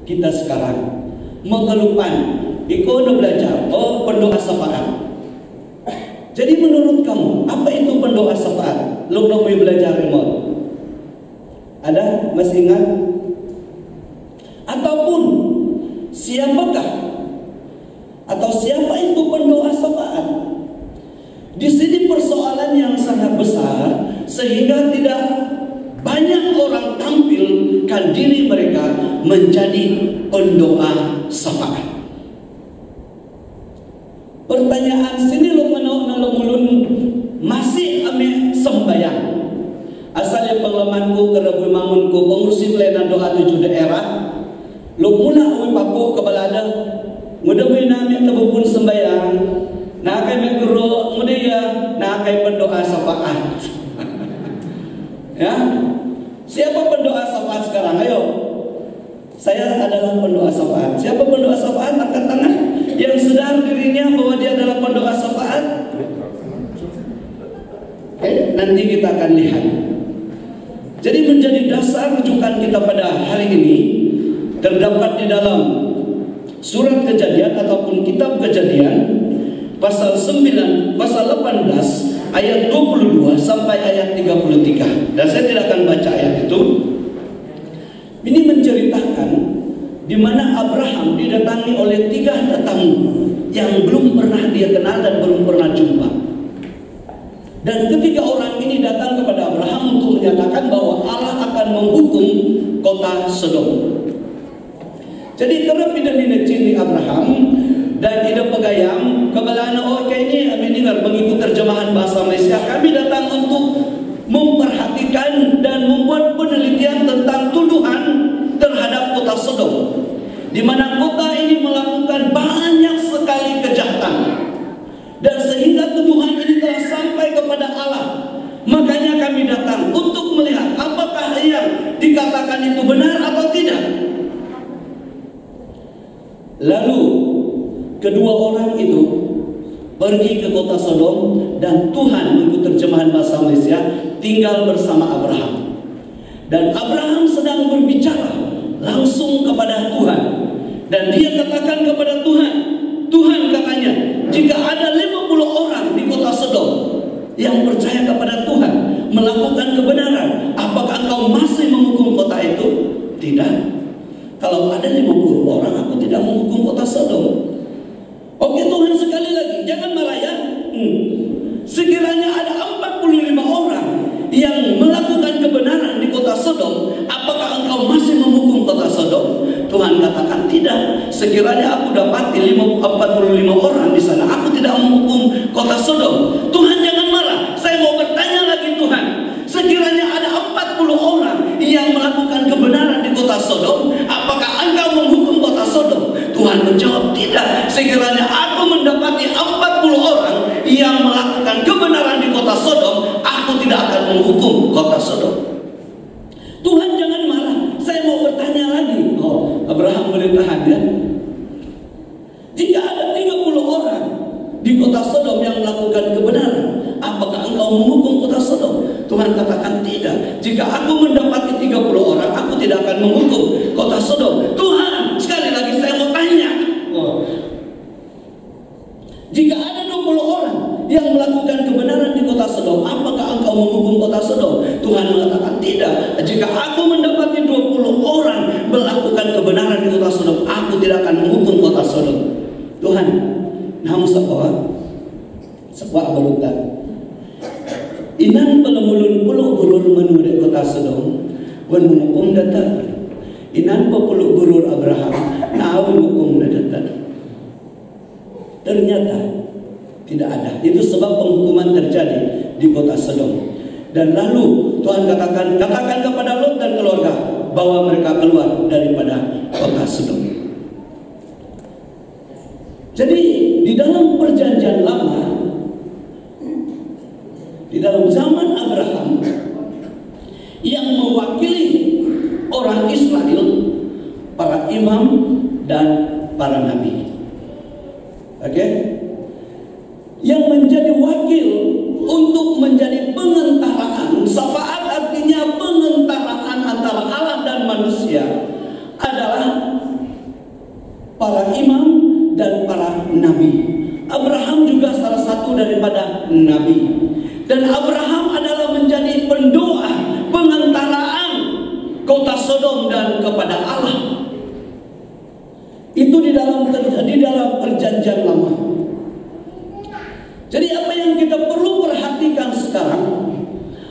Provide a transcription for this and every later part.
kita sekarang mengelupan ikono belajar pendoa syafaat. Jadi menurut kamu apa itu pendoa syafaat? Lo mau belajar remote? Ada masih ingat? Ataupun siapakah atau siapa itu pendoa syafaat? Di sini persoalan yang sangat besar sehingga tidak banyak orang tampilkan diri mereka menjadi pendoa syafaat. Pertanyaan sini lo mulun masih ame sembayang. Asalnya pengalamanku kerebu mangunku pengurusi pelayanan doa 7 daerah. Lo mula uwi papu kebalada. Mudah nami tebupun sembayang. Nah kai meguro mudah ya. Nah kai pendoa syafaat. Ya, siapa pendoa syafaat sekarang? Ayo, saya adalah pendoa syafaat. Siapa pendoa syafaat? Angkat tangan. Yang sadar dirinya bahwa dia adalah pendoa syafaat. Nanti kita akan lihat. Jadi menjadi dasar rujukan kita pada hari ini terdapat di dalam surat Kejadian ataupun kitab Kejadian pasal 9, pasal 18 ayat 22 sampai ayat 33. Dan saya tidak akan baca ayat itu. Ini menceritakan di mana Abraham didatangi oleh 3 tetamu yang belum pernah dia kenal dan belum pernah jumpa. Dan ketiga orang ini datang kepada Abraham untuk menyatakan bahwa Allah akan menghukum kota Sodom. Jadi kerap tidak ciri Abraham dan tidak pegayam kebelaan ini kami dengar mengikut terjemahan bahasa Malaysia. Kami datang untuk memperhatikan dan membuat penelitian tentang tuduhan terhadap kota Sodom, di mana kota ini melakukan banyak sekali kejahatan. Dan sehingga tuduhan ini telah sampai kepada Allah. Makanya kami datang untuk melihat apakah yang dikatakan itu benar atau tidak. Lalu kedua orang itu pergi ke kota Sodom dan Tuhan menurut terjemahan bahasa Malaysia tinggal bersama Abraham. Dan Abraham sedang berbicara langsung kepada Tuhan. Dan dia katakan kepada Tuhan, Tuhan katanya, jika ada 50 orang di kota Sodom yang percaya kepada Tuhan, melakukan kebenaran, apakah engkau masih menghukum kota itu? Tidak. Kalau ada 50 orang, aku tidak menghukum kota Sodom. Oke Tuhan, sekali lagi, jangan marah ya. Sekiranya ada 45 orang yang melakukan kebenaran di kota Sodom, apakah engkau masih menghukum kota Sodom? Tuhan katakan tidak. Sekiranya aku dapati 45 orang di sana, aku tidak menghukum kota Sodom. Tuhan jangan marah. Saya mau bertanya lagi Tuhan. Sekiranya ada 40 orang yang melakukan kebenaran di kota Sodom, apakah engkau menghukum kota Sodom? Tuhan menjawab tidak. Sekiranya aku mendapati 40 orang yang melakukan kebenaran di kota Sodom, aku tidak akan menghukum kota Sodom. Tuhan jangan marah. Saya mau bertanya lagi. Abraham boleh tahan ya. Jika ada 30 orang di kota Sodom yang melakukan kebenaran, apakah engkau menghukum kota Sodom? Tuhan katakan tidak. Jika aku mendapati 30 orang, aku tidak akan menghukum kota Sodom. Tuhan, sekali lagi saya mau tanya. Jika ada 20 orang yang melakukan kebenaran di kota Sodom, apakah engkau menghukum kota Sodom? Tuhan mengatakan tidak. Jika aku mendapati 20 orang melakukan kebenaran di kota Sodom, aku tidak akan menghukum kota Sodom. Tuhan, namun sebuah berutan. Inan pelemulun puluh gurur menurut kota Sodom, wan menghukum datang. Inan pepuluh gurur Abraham, nahu menghukum datang. Ternyata tidak ada. Itu sebab penghukuman terjadi di kota Sodom. Dan lalu Tuhan katakan kepada Lot dan keluarga bahwa mereka keluar daripada kota Sodom. Jadi di dalam perjanjian lama, di dalam zaman Abraham, yang mewakili orang Israel, para imam dan para nabi. Oke? Yang menjadi wakil untuk menjadi pengentaraan. Syafaat artinya pengentaraan antara Allah dan manusia. para imam dan para nabi. Abraham juga salah satu daripada nabi. Dan Abraham adalah menjadi pendoa pengantaraan kota Sodom dan kepada Allah. Itu di dalam perjanjian lama. Jadi apa yang kita perlu perhatikan sekarang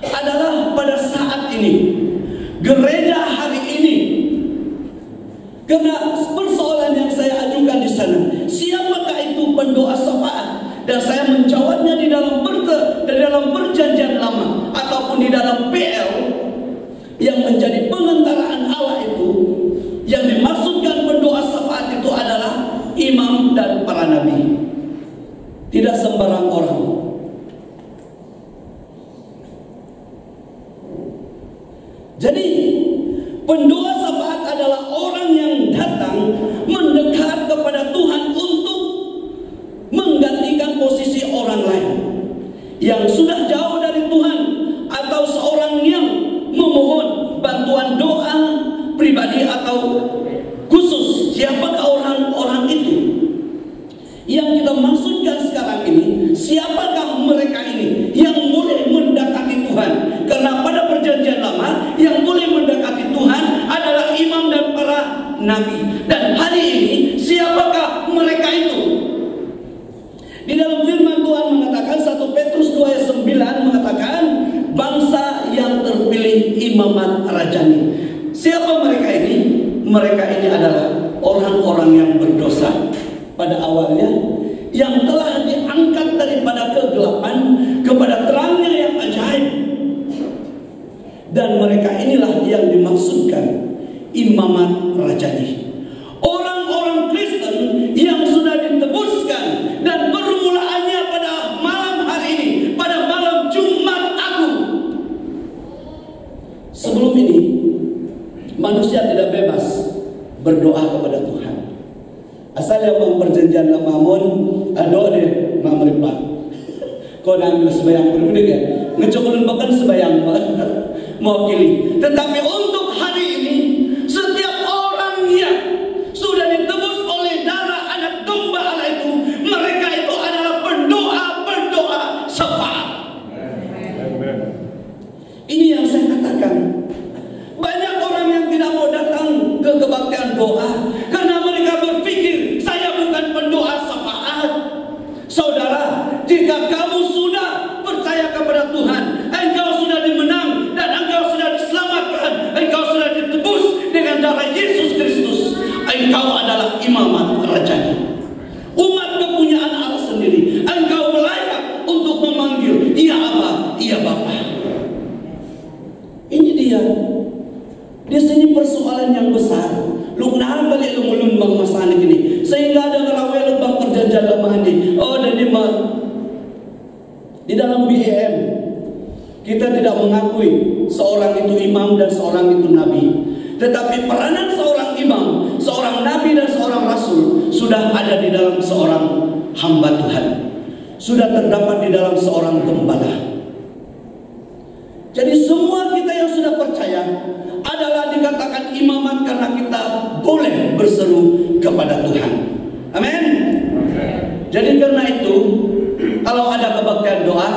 adalah pada saat ini, gereja hari ini. Karena persoalan yang saya ajukan di sana, siapakah itu pendoa syafaat? Dan saya menjawabnya di dalam perjanjian lama ataupun di dalam PL, yang menjadi pengantaraan Allah itu, yang dimaksudkan pendoa syafaat itu adalah imam dan para nabi. Tidak sembarang orang. Jadi pendoa syafaat adalah orang yang datang mendekat kepada Tuhan untuk menggantikan posisi orang lain yang sudah jauh dari Tuhan, atau seorang yang memohon bantuan doa pribadi atau khusus. Siapakah orang-orang itu? Yang kita maksudkan sekarang ini, siapakah mereka ini yang boleh mendekati Tuhan? Karena pada perjanjian lama yang boleh mendekati Tuhan adalah imam dan para nabi. Dan hari ini siapakah mereka itu? Di dalam firman Tuhan mengatakan, 1 Petrus 2 ayat 9 mengatakan, bangsa yang terpilih imamat rajani. Siapa mereka ini? Mereka ini adalah orang-orang yang berdosa pada awalnya, yang telah diangkat daripada kegelapan kepada terangnya yang ajaib. Dan mereka inilah yang dimaksudkan imamat rajani. Orang-orang Kristen yang sudah ditebuskan, dan permulaannya pada malam hari ini, pada malam Jumat Agung. Sebelum ini manusia tidak bebas berdoa kepada Tuhan. Asal yang perjanjian lama mon ado deh mamripa. Kau nak ambil sebayang pun ya, ngecokolin bahkan sebayang mewakili. Tetapi untuk hari ini, setiap orang yang sudah ditebus oleh darah anak domba Allah itu, mereka itu adalah pendoa syafaat. Ini yang saya katakan. Banyak orang yang tidak mau datang ke kebaktian doa karena mereka berpikir saya bukan pendoa syafaat. Saudara, jika kamu sudah percaya kepada Tuhan, engkau sudah dimenang dan engkau sudah diselamatkan, engkau sudah ditebus dengan darah Yesus Kristus, engkau adalah imamat rajani, umat kepunyaan Allah sendiri. Engkau layak untuk memanggil iya Aba, iya Bapa. Ini dia. Di sini persoalan yang besar. Lu kenapa balik lu mulun bang masalah ini? Sehingga ada ngerawe lu bang perjanjian lama ini. Oh, dan di dalam BEM kita tidak mengakui seorang itu imam dan seorang itu nabi. Tetapi peranan seorang imam, seorang nabi dan seorang rasul sudah ada di dalam seorang hamba Tuhan. Sudah terdapat di dalam seorang gembala. Jadi semua kita yang sudah percaya adalah dikatakan imamat karena kita boleh berseru kepada Tuhan. Amin. Jadi karena itu, kalau ada kebaktian doa,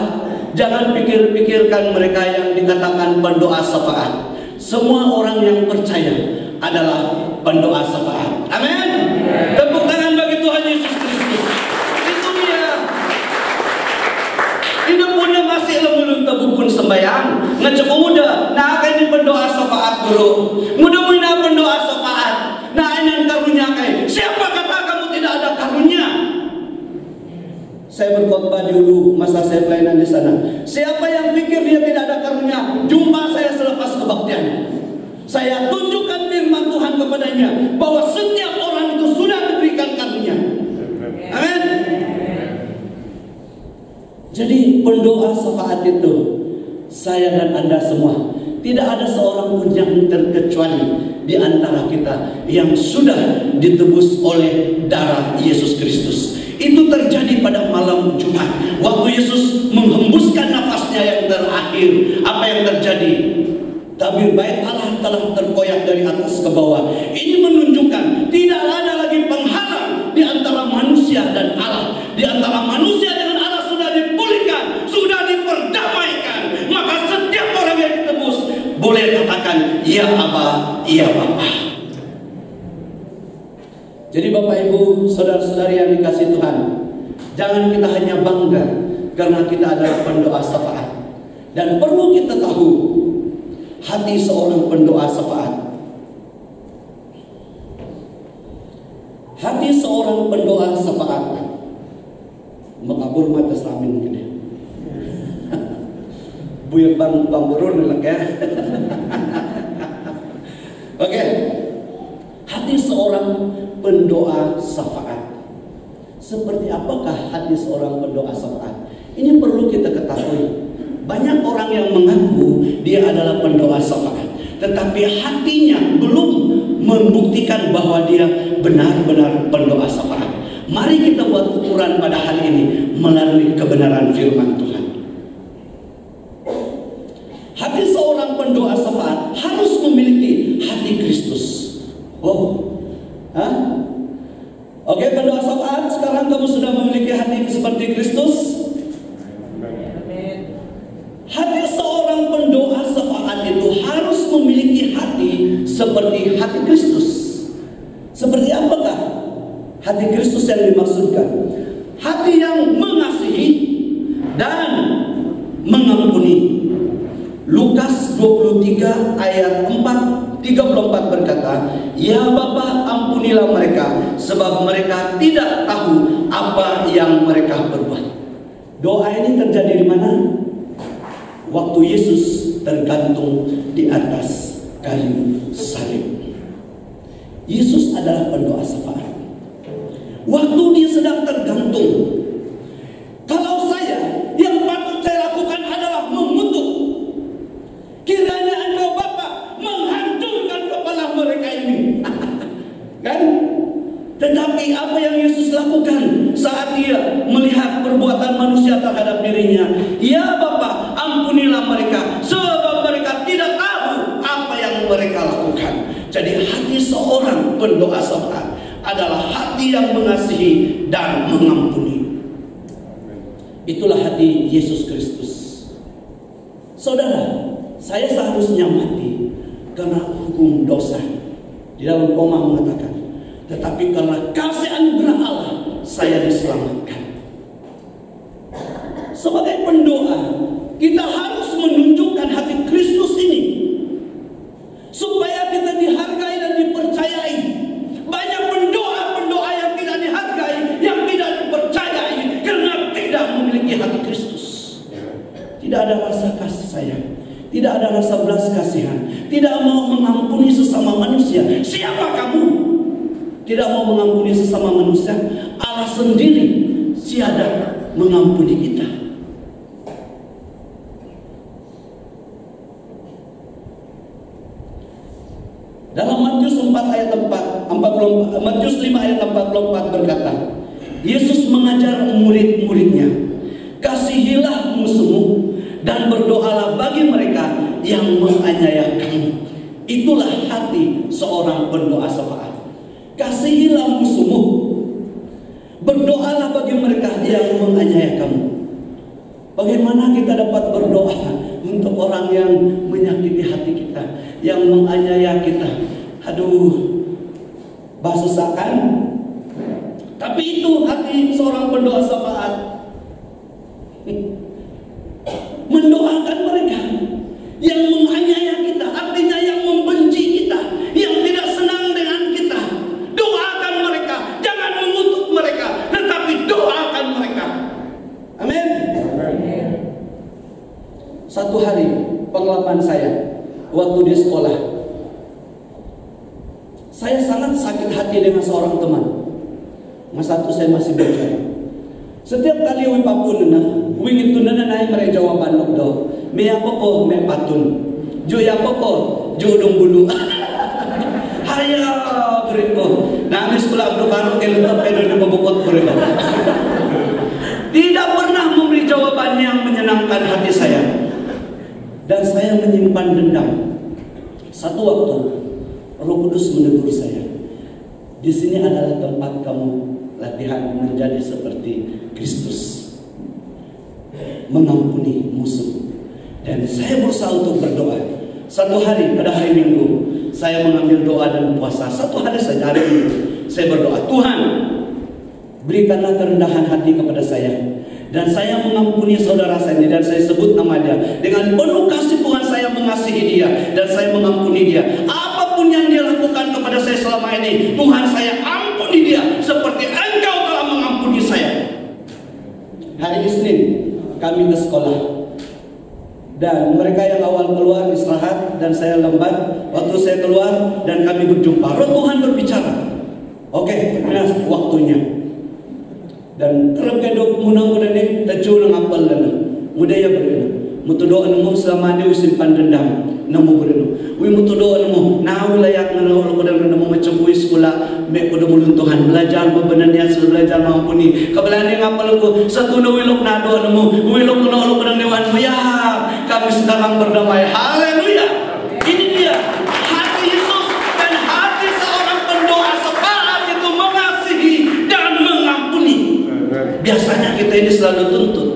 jangan pikirkan mereka yang dikatakan pendoa syafaat. Semua orang yang percaya adalah pendoa syafaat. Amin. Tepuk tangan bagi Tuhan Yesus Kristus. Itu dia. Ini punya masih belum tabukun sembayang. Ngecek muda, nah ini pendoa syafaat guru. Mudah-mudahan pendoa syafaat. Nah ini karunia kayak. Siapa kata kamu tidak ada karunia? Saya berkhotbah dulu masa saya pelayanan di sana. Siapa yang pikir dia tidak ada karunia, jumpa saya selepas kebaktian. Saya tunjukkan firman Tuhan kepadanya bahwa setiap orang itu sudah diberikan karunia. Amin. Jadi pendoa syafaat itu, saya dan Anda semua, tidak ada seorang pun yang terkecuali di antara kita yang sudah ditebus oleh darah Yesus Kristus. Itu terjadi pada malam Jumat, waktu Yesus menghembuskan nafasnya yang terakhir. Apa yang terjadi? Tabir bait Allah telah terkoyak dari atas ke bawah. Ini menunjukkan tidak ada lagi penghalang ya Aba, ya Bapa. Jadi Bapak Ibu, saudara-saudari yang dikasihi Tuhan, jangan kita hanya bangga karena kita adalah pendoa syafaat. Dan perlu kita tahu hati seorang pendoa syafaat. Hati seorang pendoa syafaat. Makabur mata selamin mungkin ya. Buyur bang burun ya. Oke. Hati seorang pendoa syafaat. Seperti apakah hati seorang pendoa syafaat? Ini perlu kita ketahui. Banyak orang yang mengaku dia adalah pendoa syafaat, tetapi hatinya belum membuktikan bahwa dia benar-benar pendoa syafaat. Mari kita buat ukuran pada hari ini melalui kebenaran firman Tuhan. Hati seorang pendoa syafaat harus memiliki hati Kristus. Oke, pendoa syafaat, sekarang kamu sudah memiliki hati seperti Kristus? Hati seorang pendoa syafaat itu harus memiliki hati seperti hati Kristus. Seperti apakah hati Kristus yang dimaksudkan? Hati yang mengasihi dan mengampuni. Lukas 23 ayat 34 berkata, "Ya Bapa, ampunilah mereka, sebab mereka tidak tahu apa yang mereka perbuat." Doa ini terjadi di mana? Waktu Yesus tergantung di atas kayu salib. Yesus adalah pendoa syafaat. Waktu dia sedang tergantung, kalau saya, yang patut saya lakukan adalah mengutuk. Kiranya Engkau Bapa menghancurkan kepala mereka ini. Kan? Tetapi apa yang Yesus lakukan saat dia melihat perbuatan manusia terhadap dirinya? Ya Bapa, ampunilah mereka, sebab mereka tidak tahu apa yang mereka lakukan. Jadi hati seorang pendoa syafaat adalah hati yang mengasihi dan mengampuni. Itulah hati Yesus Kristus. Saudara, saya seharusnya mati karena hukum dosa. Di dalam Roma mengatakan, tetapi karena kasih anugerah Allah, saya diselamatkan. Sebagai pendoa, kita harus menunjukkan hati Kristus ini, supaya kita dihargai dan dipercayai. Banyak pendoa-pendoa yang tidak dihargai, yang tidak dipercayai, karena tidak memiliki hati Kristus. Tidak ada rasa kasih sayang, tidak ada rasa belas kasihan, tidak mau mengampuni sesama manusia. Siapa kamu? Tidak mau mengampuni sesama manusia. Allah sendiri siada mengampuni kita. Dalam Matius 5 ayat 44 berkata, Yesus mengajar murid-muridnya, "Kasihilah musuhmu dan berdoalah bagi mereka yang menganiaya kamu." Itulah hati seorang pendoa syafaat. Kasihilah musuhmu, berdoalah bagi mereka yang menganiaya kamu. Bagaimana kita dapat berdoa untuk orang yang menyakiti hati kita, yang menganiaya kita? Aduh, bahasa kan? Tapi itu hati seorang pendoa syafaat. Mendoakan mereka yang menganiaya kita, artinya yang membenci kita, yang tidak senang dengan kita. Doakan mereka, jangan mengutuk mereka, tetapi doakan mereka. Amin. Satu hari pengalaman saya waktu di sekolah, saya sangat sakit hati dengan seorang teman. Masa itu saya masih belajar. Setiap kali wi papun wingit tunana naik mereka jawaban dokter. Me apa po me patun. Jo ya apa po jo dong bulu. Haya beriko. Nangis pula Abdul Karim kelentap pedo di pembukot beriko. Tidak pernah memberi jawaban yang menyenangkan hati saya. Dan saya menyimpan dendam. Satu waktu Roh Kudus menegur saya. Di sini adalah tempat kamu latihan menjadi seperti Kristus, mengampuni musuh. Dan saya berusaha untuk berdoa. Satu hari pada hari Minggu saya mengambil doa dan puasa. Satu hari saja, hari Minggu saya berdoa, Tuhan berikanlah kerendahan hati kepada saya, dan saya mengampuni saudara saya ini, dan saya sebut nama dia. Dengan penuh kasih Tuhan saya mengasihi dia, dan saya mengampuni dia. Apapun yang dia lakukan kepada saya selama ini, Tuhan saya ampuni dia seperti Engkau telah mengampuni saya. Hari Isnin kami ke sekolah, dan mereka yang awal keluar istirahat dan saya lambat. Waktu saya keluar dan kami berjumpa, Roh Tuhan berbicara. Oke, waktunya. Dan kerap kedok munang muda ni tacu nang apal lana muda ya berena mutu doa nemu selama dia usimpan dendam nemu berena wi mutu doa nemu na wilayak na lo kodang nemu macam wi sekolah me kodo mulun Tuhan belajar bebenarnya belajar mampuni kabalane ngapal ko satu no wilok na doa nemu wilok no lo kodang dewan ya kami sekarang berdamai. Haleluya. Ini dia hati Yesus dan hati seorang pendoa sepakat itu mengasihi dan mengampuni. Biasanya kita ini selalu tuntut,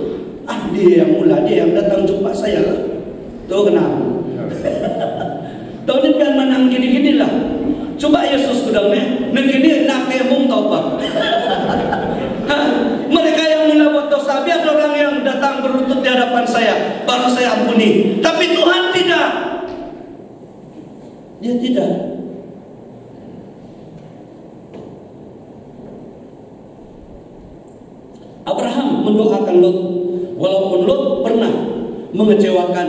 dia yang mula, dia yang datang jumpa saya lah. Tuh kenapa? Tahu ni kan menang gini-gini lah. Coba Yesus kudangnya, negini nak kemung tahu apa? Mereka yang mula buat dosa, biar orang yang datang berlutut di hadapan saya, baru saya ampuni. Tapi Tuhan tidak. Dia tidak. Abraham mendoakan Lot, walaupun Lot pernah mengecewakan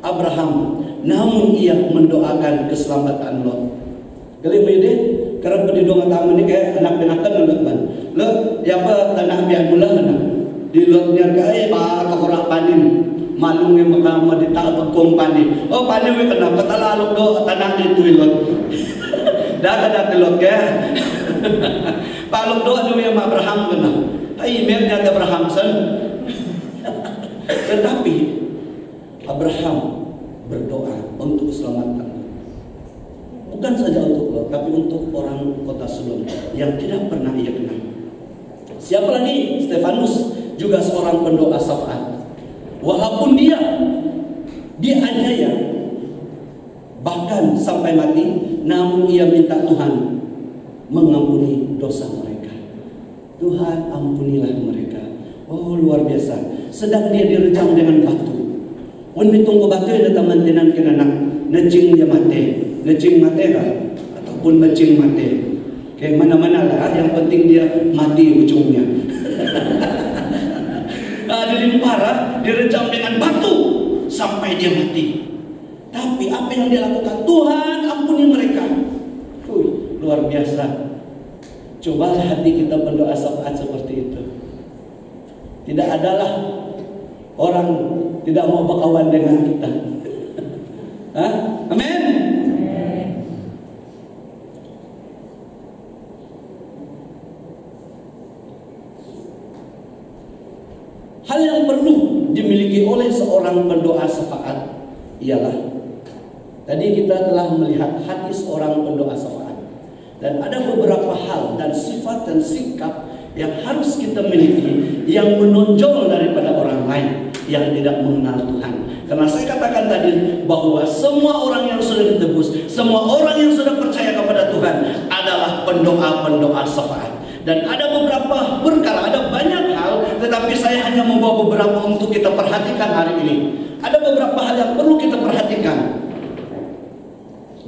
Abraham, namun ia mendoakan keselamatan Lot. Kali ini kerana berdidong tamu ni kayak anak-anakan anak-anak. Lot, siapa tanah biar mula mana? Di Lot niar kaya pak kakorak panin, malung yang makam di tak pekong panin. Oh panin we kenapa talalok do tanah di tu Lot. Dah ada Lot ke? Pak Lot do anu yang Abraham kena. Emailnya Abraham sen. Tetapi Abraham berdoa untuk keselamatan, bukan saja untuk Lot, tapi untuk orang kota Sodom yang tidak pernah ia kenal. Siapa lagi? Stefanus juga seorang pendoa syafaat. Walaupun dia aniaya bahkan sampai mati, namun ia minta Tuhan mengampuni dosa mereka. Tuhan ampunilah mereka. Oh luar biasa. Sedang dia direjam dengan batu. Wan bitong batu yang datang mantinan kinanak. Necing dia mati. Necing mati lah. Ataupun necing mati. Kayak mana-mana lah. Yang penting dia mati ujungnya. Dilimpara, direjam dengan batu sampai dia mati. Tapi apa yang dia lakukan? Tuhan ampuni mereka. Luar biasa. Cobalah hati kita berdoa syafaat seperti itu. Tidak adalah orang tidak mau berkawan dengan kita. Amin. Hal yang perlu dimiliki oleh seorang pendoa syafaat ialah, tadi kita telah melihat hati seorang pendoa syafaat. Dan ada beberapa hal dan sifat dan sikap yang harus kita miliki yang menonjol daripada orang lain yang tidak mengenal Tuhan. Karena saya katakan tadi bahwa semua orang yang sudah ditebus, semua orang yang sudah percaya kepada Tuhan adalah pendoa-pendoa syafaat. Dan ada beberapa perkara, ada banyak hal, tetapi saya hanya membawa beberapa untuk kita perhatikan hari ini. Ada beberapa hal yang perlu kita perhatikan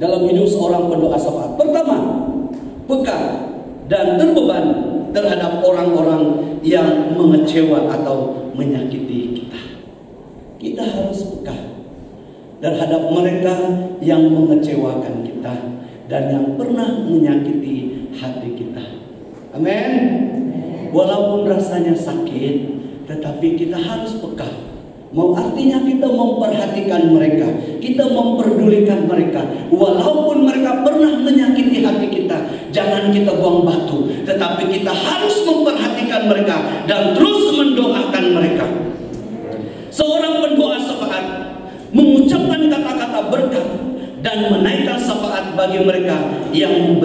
dalam hidup seorang pendoa syafaat. Pertama, peka dan terbeban terhadap orang-orang yang mengecewa atau menyakiti kita. Kita harus peka terhadap mereka yang mengecewakan kita dan yang pernah menyakiti hati kita. Amin. Walaupun rasanya sakit, tetapi kita harus peka. Artinya kita memperhatikan mereka, kita memperdulikan mereka. Walaupun mereka pernah menyakiti hati kita, jangan kita buang batu, tetapi kita harus memperhatikan mereka dan terus mendoakan mereka. Seorang pendoa syafaat mengucapkan kata-kata berkat dan menaikkan syafaat bagi mereka yang